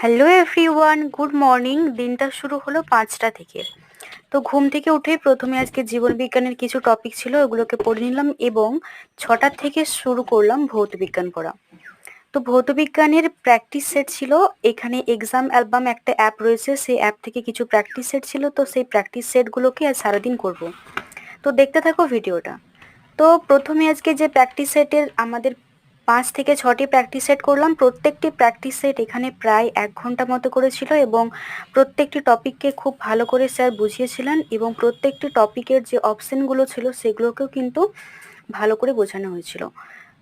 Hello everyone, good morning. দিনটা শুরু হলো 5টা থেকে। তো ঘুম থেকে উঠেই প্রথমে আজকে জীবন বিজ্ঞানের কিছু টপিক ছিল, ওগুলোকে পড়ে নিলাম এবং 6টা থেকে শুরু করলাম ভৌত বিজ্ঞান পড়া। তো ভৌত বিজ্ঞানের প্র্যাকটিস সেট ছিল। এখানে এক্সাম অ্যালবাম একটা অ্যাপ রয়েছে, সেই অ্যাপ থেকে কিছু প্র্যাকটিস সেট ছিল। তো সেই প্র্যাকটিস সেটগুলোকে আজ সারাদিন করব। তো দেখতে থাকো ভিডিওটা। তো প্রথমে আজকে যে প্র্যাকটিস সেটের আমাদের 5 থেকে 6টি প্র্যাকটিস সেট করলাম। প্রত্যেকটি প্র্যাকটিস সেট এখানে প্রায় 1 ঘন্টা মতো করেছিল এবং প্রত্যেকটি টপিককে খুব ভালো করে স্যার বুঝিয়েছিলেন এবং প্রত্যেকটি টপিকের যে অপশনগুলো ছিল সেগুলোকেও কিন্তু ভালো করে বোঝানো হয়েছিল।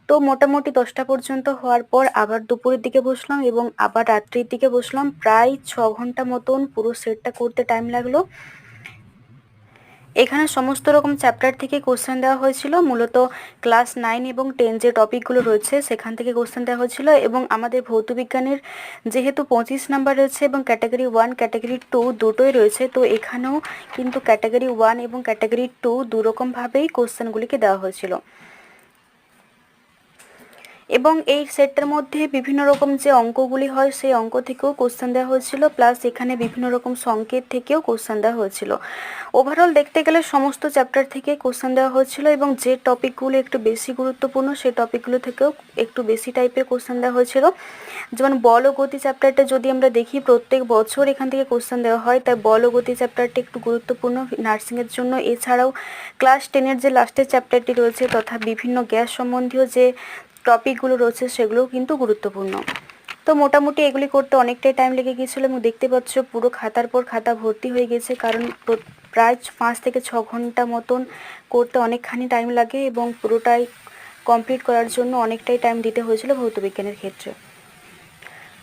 তো মোটামুটি 10টা পর্যন্ত হওয়ার পর আবার দুপুরের দিকে বসলাম এবং আবার রাত্রির দিকে বসলাম। প্রায় 6 ঘন্টা মতন পুরো সেটটা করতে টাইম লাগলো। এখানে সমস্ত রকম চ্যাপ্টার থেকে কোশ্চেন দেওয়া হয়েছিল। মূলত ক্লাস 9 এবং 10 যে টপিকগুলো রয়েছে সেখান থেকে কোশ্চেন দেওয়া হয়েছিল এবং আমাদের ভৌত বিজ্ঞানের যেহেতু 25 নাম্বার রয়েছে এবং ক্যাটাগরি 1 ক্যাটাগরি 2 দুটোই রয়েছে, তো এখানেও কিন্তু ক্যাটাগরি 1 এবং ক্যাটাগরি 2 দুরকমভাবেই কোশ্চেনগুলিকে দেওয়া হয়েছিল এবং এই সেটটার মধ্যে বিভিন্ন রকম যে অঙ্কগুলি হয় সেই অঙ্ক থেকেও কোশ্চেন দেওয়া হয়েছিল, প্লাস এখানে বিভিন্ন রকম সংকেত থেকেও কোশ্চেন দেওয়া হয়েছিল। ওভারঅল দেখতে গেলে সমস্ত চ্যাপ্টার থেকে কোশ্চেন দেওয়া হয়েছিল এবং যে টপিকগুলো একটু বেশি গুরুত্বপূর্ণ সেই টপিকগুলো থেকেও একটু বেশি টাইপের কোশ্চেন দেওয়া হয়েছিল। যেমন বল ও গতি চ্যাপ্টারটা যদি আমরা দেখি, প্রত্যেক বছর এখান থেকে কোশ্চেন দেওয়া হয়, তাই বল ও গতি চ্যাপ্টারটা একটু গুরুত্বপূর্ণ নার্সিংয়ের জন্য। এছাড়াও ক্লাস 10-এর যে লাস্টের চ্যাপ্টারটি রয়েছে তথা বিভিন্ন গ্যাস সম্বন্ধীয় যে টপিকগুলো রয়েছে সেগুলোও কিন্তু গুরুত্বপূর্ণ। তো মোটামুটি এগুলি করতে অনেকটাই টাইম লেগে গিয়েছিলো এবং দেখতে পাচ্ছ পুরো খাতার পর খাতা ভর্তি হয়ে গেছে, কারণ প্রায় 5 থেকে 6 ঘন্টা মতন করতে অনেকখানি টাইম লাগে এবং পুরোটাই কমপ্লিট করার জন্য অনেকটাই টাইম দিতে হয়েছিল ভৌতবিজ্ঞানের ক্ষেত্রে।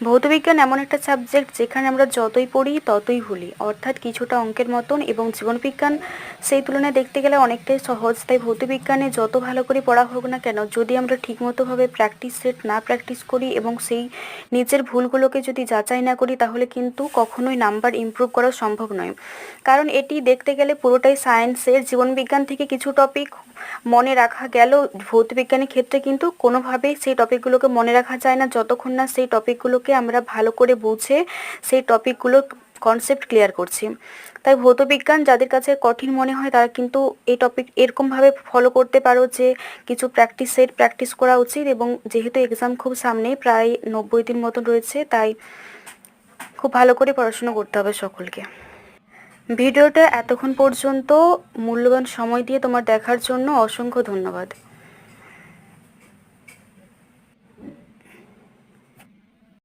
ভৌতবিজ্ঞান এমন একটা সাবজেক্ট যেখানে আমরা যতই পড়ি ততই ভুলি, অর্থাৎ কিছুটা অঙ্কের মতন, এবং জীবনবিজ্ঞান সেই তুলনায় দেখতে গেলে অনেকটাই সহজ। তাই ভৌতবিজ্ঞানে যত ভালো করে পড়া হোক না কেন, যদি আমরা ঠিকমতোভাবে প্র্যাকটিস সেট না প্র্যাকটিস করি এবং সেই নিজের ভুলগুলোকে যদি যাচাই না করি, তাহলে কিন্তু কখনোই নাম্বার ইমপ্রুভ করা সম্ভব নয়। কারণ এটি দেখতে গেলে পুরোটাই সায়েন্সের। জীবনবিজ্ঞান থেকে কিছু টপিক মনে রাখা গেল, ভৌতবিজ্ঞানের ক্ষেত্রে কিন্তু কোনোভাবেই সেই টপিকগুলোকে মনে রাখা যায় না যতক্ষণ না সেই টপিকগুলোকে আমরা ভালো করে বুঝে সেই টপিকগুলো কনসেপ্ট ক্লিয়ার করছি। তাই ভৌতবিজ্ঞান যাদের কাছে কঠিন মনে হয় তারা কিন্তু এই টপিক এরকমভাবে ফলো করতে পারো যে কিছু প্র্যাকটিস সেট প্র্যাকটিস করা উচিত। এবং যেহেতু এক্সাম খুব সামনে, প্রায় 90 দিন মতন রয়েছে, তাই খুব ভালো করে পড়াশুনো করতে হবে সকলকে। ভিডিওটা এতক্ষণ পর্যন্ত মূল্যবান সময় দিয়ে তোমার দেখার জন্য অসংখ্য ধন্যবাদ।